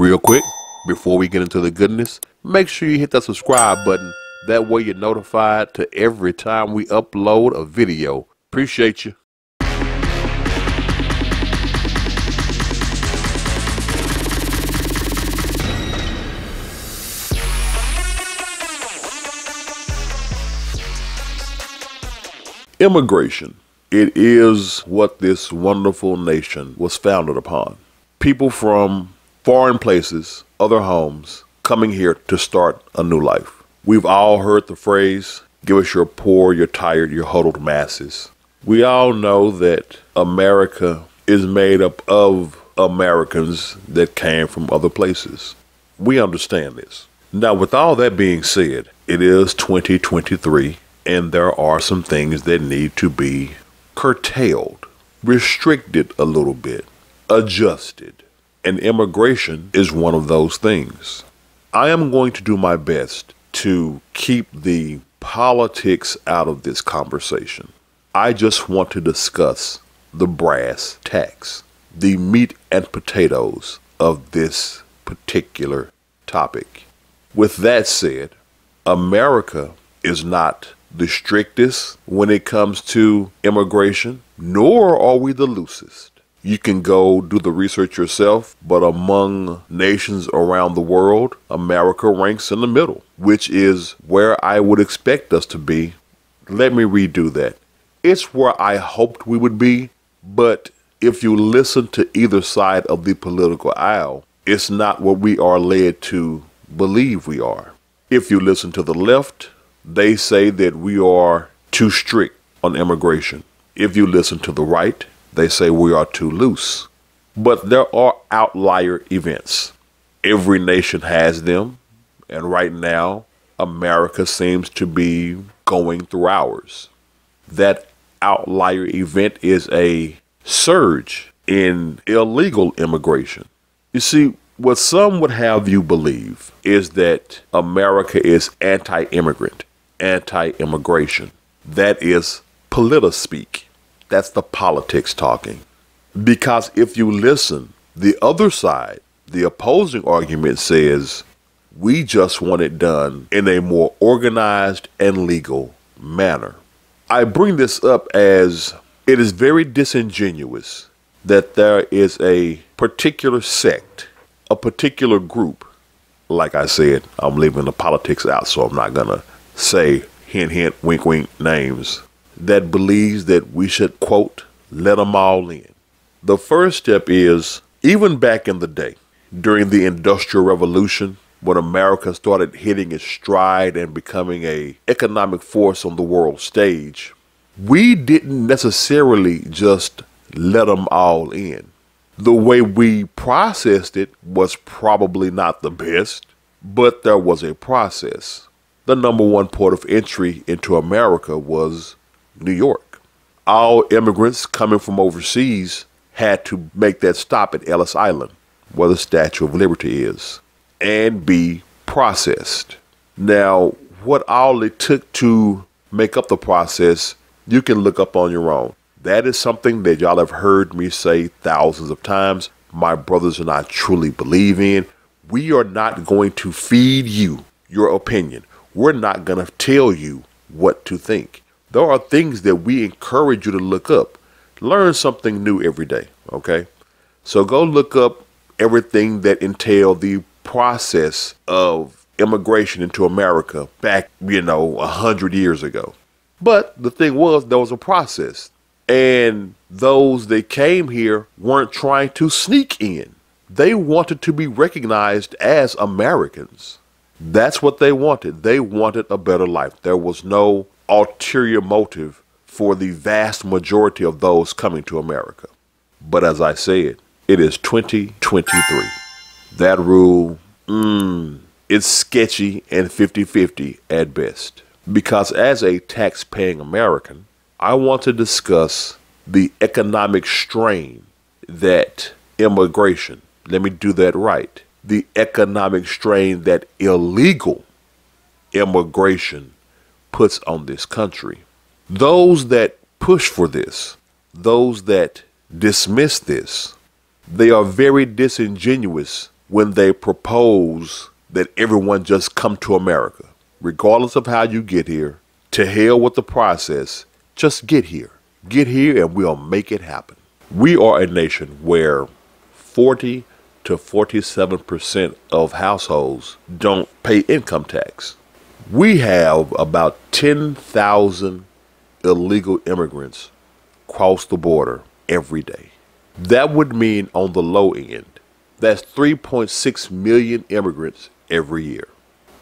Real quick, before we get into the goodness, make sure you hit that subscribe button. That way you're notified to every time we upload a video. Appreciate you. Immigration. It is what this wonderful nation was founded upon. People from foreign places, other homes, coming here to start a new life. We've all heard the phrase, give us your poor, your tired, your huddled masses. We all know that America is made up of Americans that came from other places. We understand this. Now, with all that being said, it is 2023. And there are some things that need to be curtailed, restricted a little bit, adjusted. And immigration is one of those things. I am going to do my best to keep the politics out of this conversation. I just want to discuss the brass tacks, the meat and potatoes of this particular topic. With that said, America is not the strictest when it comes to immigration, nor are we the loosest. You can go do the research yourself, but among nations around the world, America ranks in the middle, which is where I would expect us to be. Let me redo that. It's where I hoped we would be, but if you listen to either side of the political aisle, it's not what we are led to believe we are. If you listen to the left, they say that we are too strict on immigration. If you listen to the right, they say we are too loose. But there are outlier events. Every nation has them. And right now, America seems to be going through ours. That outlier event is a surge in illegal immigration. You see, what some would have you believe is that America is anti-immigrant, anti-immigration. That is politispeak. That's the politics talking. Because if you listen, the other side, the opposing argument says, we just want it done in a more organized and legal manner. I bring this up as it is very disingenuous that there is a particular sect, a particular group. Like I said, I'm leaving the politics out, so I'm not gonna say hint, hint, wink, wink names, that believes that we should, quote, let them all in. The first step is, even back in the day, during the Industrial Revolution, when America started hitting its stride and becoming an economic force on the world stage, we didn't necessarily just let them all in. The way we processed it was probably not the best, but there was a process. The number one port of entry into America was New York. All immigrants coming from overseas had to make that stop at Ellis Island, where the Statue of Liberty is, and be processed. Now, what all it took to make up the process, you can look up on your own. That is something that y'all have heard me say thousands of times. My brothers and I truly believe in. We are not going to feed you your opinion. We're not going to tell you what to think. There are things that we encourage you to look up. Learn something new every day, okay? So go look up everything that entailed the process of immigration into America back, 100 years ago. But the thing was, there was a process. And those that came here weren't trying to sneak in. They wanted to be recognized as Americans. That's what they wanted. They wanted a better life. There was no ulterior motive for the vast majority of those coming to America. But as I said, it is 2023. That rule, it's sketchy and 50-50 at best. Because as a tax-paying American, I want to discuss the economic strain that immigration, let me do that right, the economic strain that illegal immigration puts on this country. Those that push for this, those that dismiss this, they are very disingenuous when they propose that everyone just come to America, regardless of how you get here. To hell with the process, just get here. Get here and we'll make it happen. We are a nation where 40 to 47% of households don't pay income tax. We have about 10,000 illegal immigrants cross the border every day. That would mean on the low end, that's 3.6 million immigrants every year.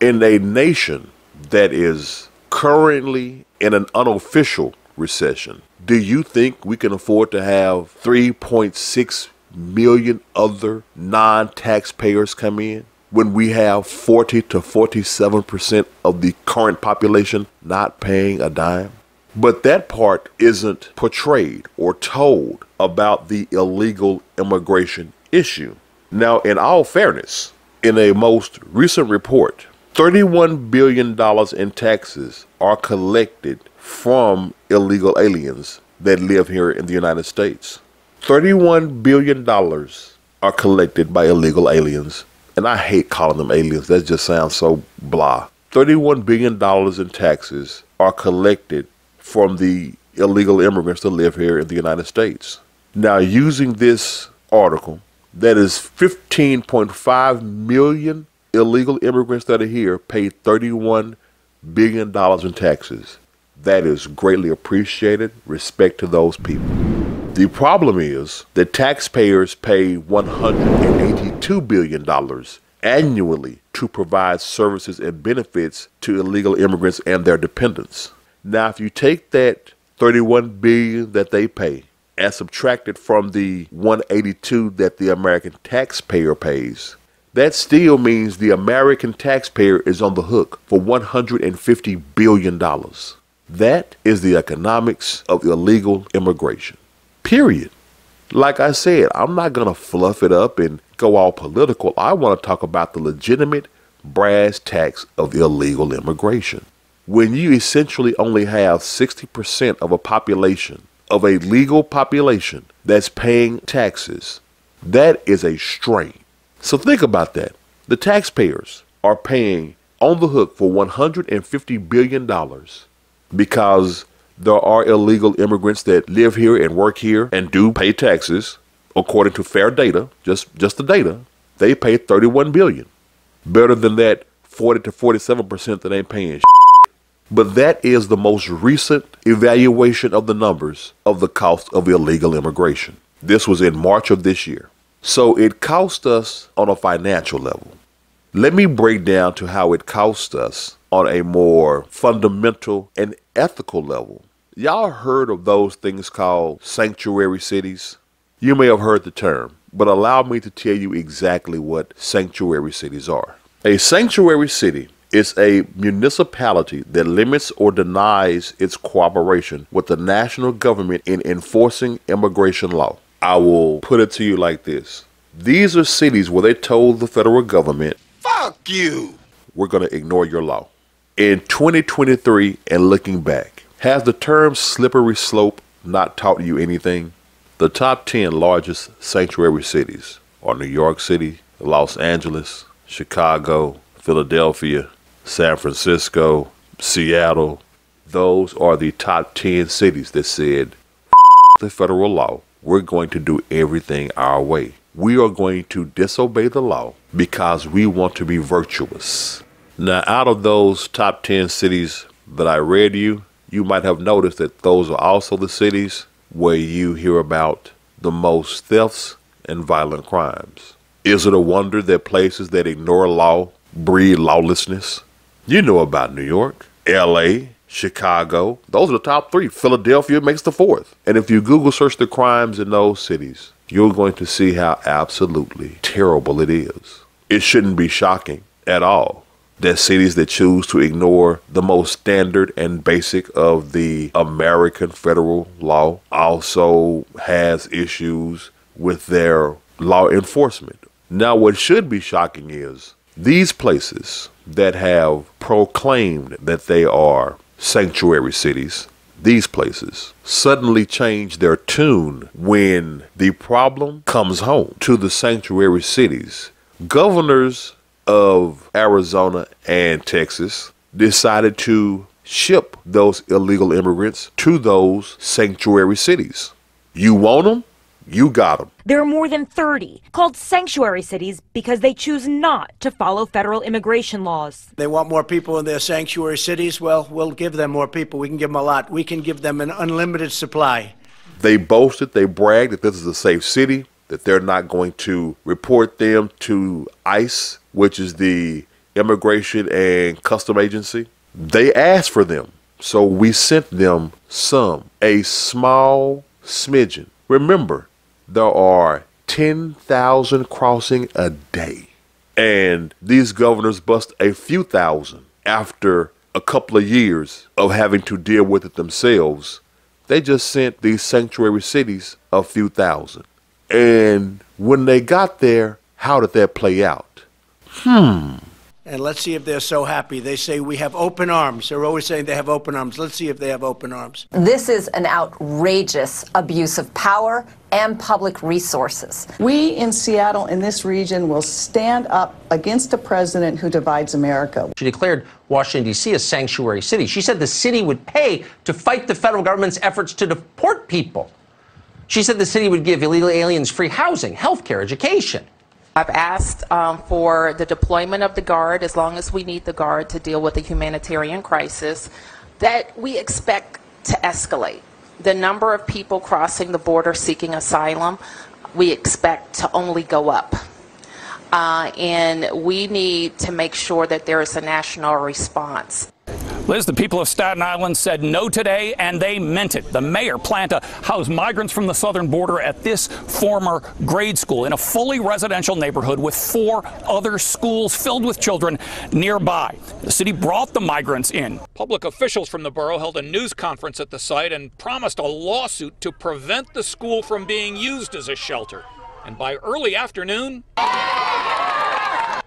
In a nation that is currently in an unofficial recession, do you think we can afford to have 3.6 million other non-taxpayers come in when we have 40 to 47% of the current population not paying a dime? But that part isn't portrayed or told about the illegal immigration issue. Now, in all fairness, in a most recent report, $31 billion in taxes are collected from illegal aliens that live here in the United States. $31 billion are collected by illegal aliens. And I hate calling them aliens. That just sounds so blah. $31 billion in taxes are collected from the illegal immigrants that live here in the United States. Now, using this article, that is 15.5 million illegal immigrants that are here pay $31 billion in taxes. That is greatly appreciated. Respect to those people. The problem is that taxpayers pay $182 billion annually to provide services and benefits to illegal immigrants and their dependents. Now, if you take that $31 billion that they pay and subtract it from the $182 that the American taxpayer pays, that still means the American taxpayer is on the hook for $150 billion. That is the economics of illegal immigration. Period. Like I said, I'm not going to fluff it up and go all political. I want to talk about the legitimate brass tacks of illegal immigration. When you essentially only have 60% of a population, of a legal population that's paying taxes, that is a strain. So think about that. The taxpayers are paying on the hook for $150 billion because there are illegal immigrants that live here and work here and do pay taxes. According to fair data, just the data, they pay $31 billion. Better than that 40 to 47% that ain't paying. But that is the most recent evaluation of the numbers of the cost of illegal immigration. This was in March of this year. So it cost us on a financial level. Let me break down to how it cost us on a more fundamental and ethical level. Y'all heard of those things called sanctuary cities? You may have heard the term, but allow me to tell you exactly what sanctuary cities are. A sanctuary city is a municipality that limits or denies its cooperation with the national government in enforcing immigration law. I will put it to you like this. These are cities where they told the federal government, "Fuck you! We're going to ignore your law." In 2023 and looking back, has the term slippery slope not taught you anything? The top 10 largest sanctuary cities are New York City, Los Angeles, Chicago, Philadelphia, San Francisco, Seattle. Those are the top 10 cities that said, the federal law, we're going to do everything our way. We are going to disobey the law because we want to be virtuous. Now, out of those top 10 cities that I read you might have noticed that those are also the cities where you hear about the most thefts and violent crimes. Is it a wonder that places that ignore law breed lawlessness? You know about New York, LA, Chicago. Those are the top 3. Philadelphia makes the 4th. And if you Google search the crimes in those cities, you're going to see how absolutely terrible it is. It shouldn't be shocking at all that cities that choose to ignore the most standard and basic of the American federal law also has issues with their law enforcement. Now, what should be shocking is these places that have proclaimed that they are sanctuary cities, these places suddenly change their tune when the problem comes home to the sanctuary cities Governors of Arizona and Texas decided to ship those illegal immigrants to those sanctuary cities. You want them? You got them. There are more than 30 called sanctuary cities because they choose not to follow federal immigration laws. They want more people in their sanctuary cities. Well, we'll give them more people. We can give them a lot. We can give them an unlimited supply. They boasted, they bragged that this is a safe city, that they're not going to report them to ICE, which is the Immigration and Custom Agency. They asked for them, so we sent them some, a small smidgen. Remember, there are 10,000 crossing a day, and these governors bust a few thousand after a couple of years of having to deal with it themselves. They just sent these sanctuary cities a few thousand. And when they got there, how did that play out? And let's see if they're so happy. They say we have open arms. They're always saying they have open arms. Let's see if they have open arms. This is an outrageous abuse of power and public resources. We in Seattle, in this region, will stand up against a president who divides America. She declared Washington, D.C. a sanctuary city. She said the city would pay to fight the federal government's efforts to deport people. She said the city would give illegal aliens free housing, health care, education. I've asked for the deployment of the Guard, as long as we need the Guard to deal with the humanitarian crisis, that we expect to escalate. The number of people crossing the border seeking asylum, we expect to only go up. And we need to make sure that there is a national response. Liz, the people of Staten Island said no today, and they meant it. The mayor planned to house migrants from the southern border at this former grade school in a fully residential neighborhood with 4 other schools filled with children nearby. The city brought the migrants in. Public officials from the borough held a news conference at the site and promised a lawsuit to prevent the school from being used as a shelter. And by early afternoon,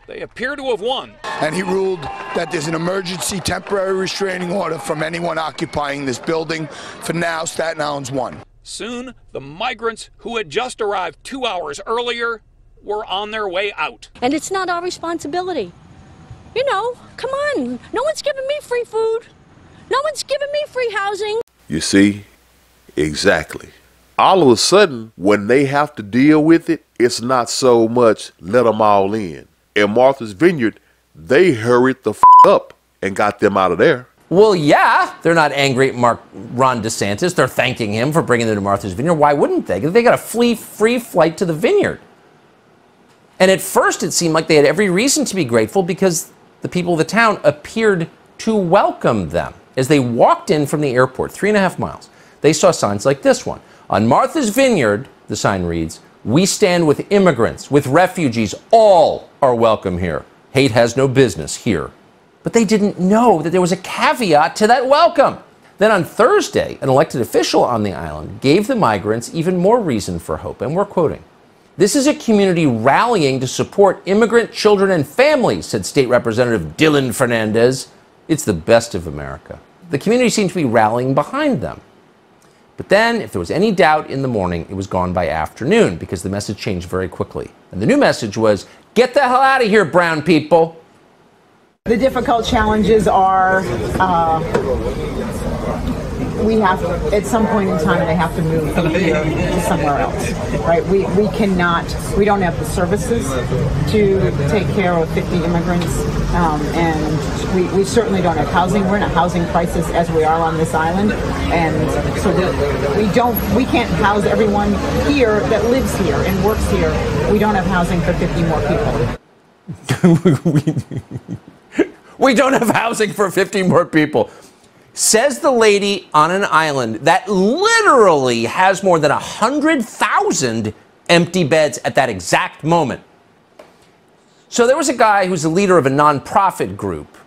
they appear to have won. And he ruled that there's an emergency temporary restraining order from anyone occupying this building. For now, Staten Island's won. Soon, the migrants who had just arrived 2 hours earlier were on their way out. And it's not our responsibility. You know, come on. No one's giving me free food. No one's giving me free housing. You see? Exactly. All of a sudden, when they have to deal with it, it's not so much let them all in. In Martha's Vineyard, they hurried the up and got them out of there. Well, yeah, they're not angry at Ron DeSantis. They're thanking him for bringing them to Martha's Vineyard. Why wouldn't they? They got a free flight to the vineyard. And at first, it seemed like they had every reason to be grateful because the people of the town appeared to welcome them. As they walked in from the airport, 3.5 miles, they saw signs like this one. On Martha's Vineyard, the sign reads, "We stand with immigrants, with refugees. All are welcome here. Hate has no business here." But they didn't know that there was a caveat to that welcome. Then on Thursday, an elected official on the island gave the migrants even more reason for hope. And we're quoting, "This is a community rallying to support immigrant children and families," said State Representative Dylan Fernandez. "It's the best of America." The community seemed to be rallying behind them. But then, if there was any doubt in the morning, it was gone by afternoon because the message changed very quickly. And the new message was, "Get the hell out of here, brown people." The difficult challenges are we have, at some point in time, they have to move from here to somewhere else, right? We don't have the services to take care of 50 immigrants, and we certainly don't have housing. We're in a housing crisis as we are on this island, and so we can't house everyone here that lives here and works here. We don't have housing for 50 more people. We don't have housing for 50 more people. Says the lady on an island that literally has more than 100,000 empty beds at that exact moment. So there was a guy who's the leader of a nonprofit group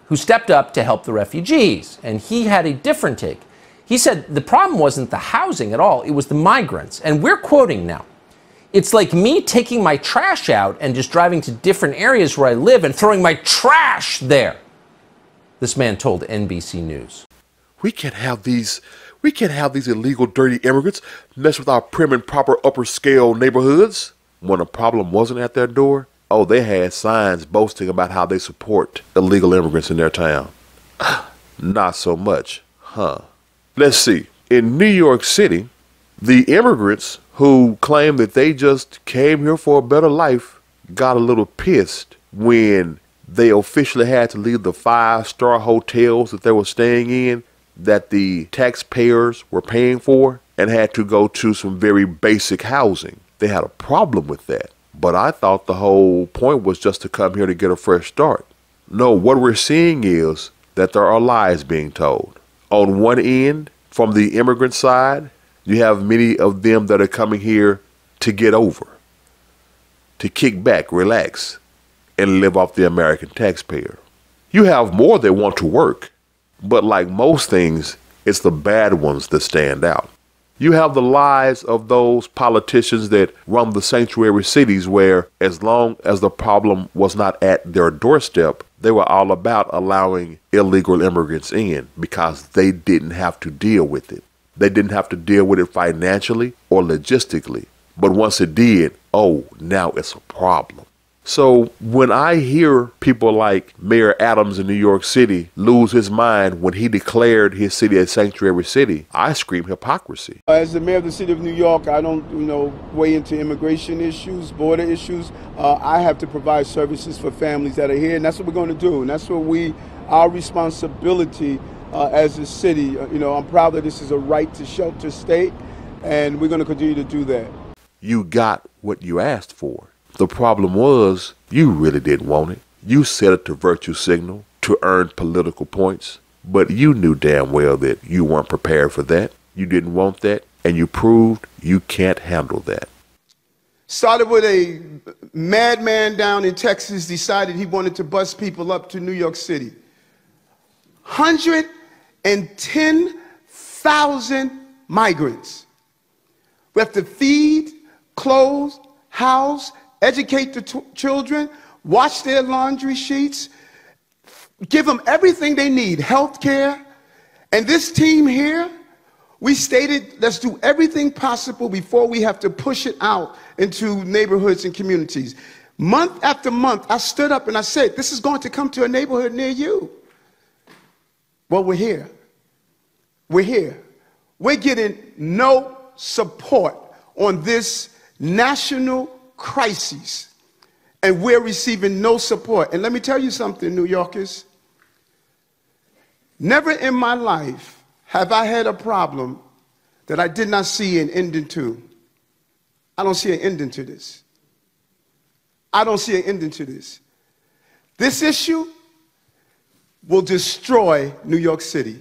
who stepped up to help the refugees, and he had a different take. He said the problem wasn't the housing at all, it was the migrants. And we're quoting now. "It's like me taking my trash out and just driving to different areas where I live and throwing my trash there," this man told NBC News. We can't have these illegal, dirty immigrants mess with our prim and proper upper scale neighborhoods. When a problem wasn't at their door, Oh, they had signs boasting about how they support illegal immigrants in their town. Not so much, huh? Let's see. In New York City, the immigrants who claim that they just came here for a better life got a little pissed when they officially had to leave the 5-star hotels that they were staying in, that the taxpayers were paying for, and had to go to some very basic housing. They had a problem with that. But I thought the whole point was just to come here to get a fresh start. No, what we're seeing is that there are lies being told. On one end, from the immigrant side, you have many of them that are coming here to get over, to kick back, relax, and live off the American taxpayer. You have more that want to work, but like most things, it's the bad ones that stand out. You have the lies of those politicians that run the sanctuary cities where, as long as the problem was not at their doorstep, they were all about allowing illegal immigrants in because they didn't have to deal with it. They didn't have to deal with it financially or logistically. But once it did, oh, now it's a problem. So when I hear people like Mayor Adams in New York City lose his mind when he declared his city a sanctuary city, I scream hypocrisy. As the mayor of the city of New York, I don't, weigh into immigration issues, border issues. I have to provide services for families that are here, and that's what we're going to do. And that's what our responsibility as a city. I'm proud that this is a right to shelter state, and we're going to continue to do that. You got what you asked for. The problem was, you really didn't want it. You set it to virtue signal, to earn political points, but you knew damn well that you weren't prepared for that. You didn't want that, and you proved you can't handle that. Started with a madman down in Texas, decided he wanted to bus people up to New York City. 110,000 migrants. We have to feed, clothe, house, educate the children, wash their laundry sheets, give them everything they need, health care. And this team here, we stated, let's do everything possible before we have to push it out into neighborhoods and communities. Month after month, I stood up and I said, this is going to come to a neighborhood near you. Well, we're here. We're here. We're getting no support on this national crises, and we're receiving no support. And let me tell you something, New Yorkers. Never in my life have I had a problem that I did not see an ending to. I don't see an ending to this. I don't see an ending to this. This issue will destroy New York City.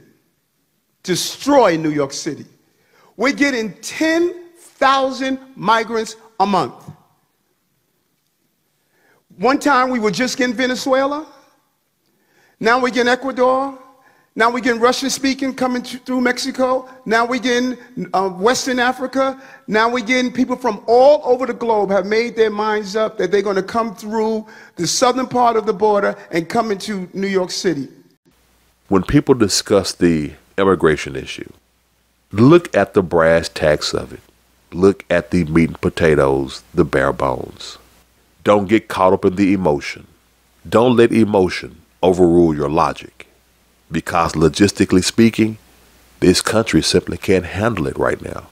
Destroy New York City. We're getting 10,000 migrants a month. One time we were just getting Venezuela. Now we're getting Ecuador. Now we're getting Russian speaking coming through Mexico. Now we're getting Western Africa. Now we're getting people from all over the globe have made their minds up that they're going to come through the southern part of the border and come into New York City. When people discuss the immigration issue, look at the brass tacks of it. Look at the meat and potatoes, the bare bones. Don't get caught up in the emotion. Don't let emotion overrule your logic. Because logistically speaking, this country simply can't handle it right now.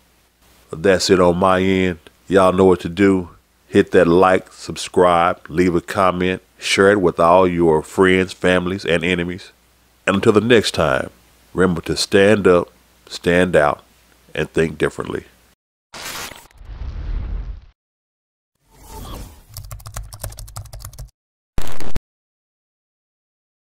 That's it on my end. Y'all know what to do. Hit that like, subscribe, leave a comment, share it with all your friends, families, and enemies. And until the next time, remember to stand up, stand out, and think differently.